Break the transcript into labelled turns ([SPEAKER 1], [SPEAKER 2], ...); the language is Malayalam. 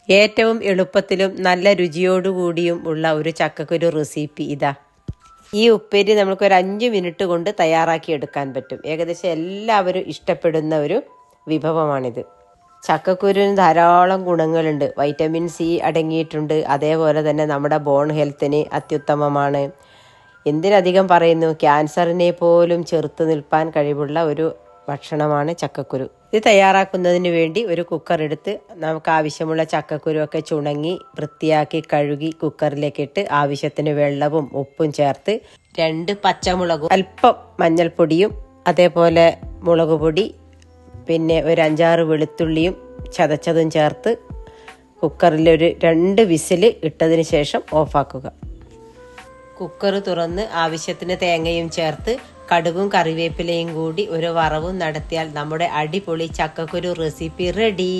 [SPEAKER 1] ഏറ്റവും എളുപ്പത്തിലും നല്ല രുചിയോടുകൂടിയും ഉള്ള ഒരു ചക്കക്കുരു റെസിപ്പി ഇതാ. ഈ ഉപ്പേരി നമുക്കൊരു 5 മിനിറ്റ് കൊണ്ട് തയ്യാറാക്കി എടുക്കാൻ പറ്റും. ഏകദേശം എല്ലാവരും ഇഷ്ടപ്പെടുന്ന ഒരു വിഭവമാണിത്. ചക്കക്കുരുവിന് ധാരാളം ഗുണങ്ങളുണ്ട്. വൈറ്റമിൻ സി അടങ്ങിയിട്ടുണ്ട്. അതേപോലെ തന്നെ നമ്മുടെ ബോൺ ഹെൽത്തിന് അത്യുത്തമമാണ്. എന്തിനധികം പറയുന്നു, ക്യാൻസറിനെ പോലും ചെറുത്തു നിൽപ്പാൻ കഴിവുള്ള ഒരു ഭക്ഷണമാണ് ചക്കക്കുരു. ഇത് തയ്യാറാക്കുന്നതിന് വേണ്ടി ഒരു കുക്കർ എടുത്ത് നമുക്ക് ആവശ്യമുള്ള ചക്കക്കുരുവൊക്കെ ചുണങ്ങി വൃത്തിയാക്കി കഴുകി കുക്കറിലേക്ക് ഇട്ട് ആവശ്യത്തിന് വെള്ളവും ഉപ്പും ചേർത്ത് 2 പച്ചമുളകും അല്പം മഞ്ഞൾപ്പൊടിയും അതേപോലെ മുളക് പൊടി പിന്നെ ഒരു 5-6 വെളുത്തുള്ളിയും ചതച്ചതും ചേർത്ത് കുക്കറിൽ ഒരു 2 വിസിൽ ഇട്ടതിന് ശേഷം ഓഫാക്കുക. കുക്കർ തുറന്ന് ആവശ്യത്തിന് തേങ്ങയും ചേർത്ത് കടുകും കറിവേപ്പിലയും കൂടി ഒരു വറവും നടത്തിയാൽ നമ്മുടെ അടിപൊളി ചക്കക്കുരു റെസിപ്പി റെഡി.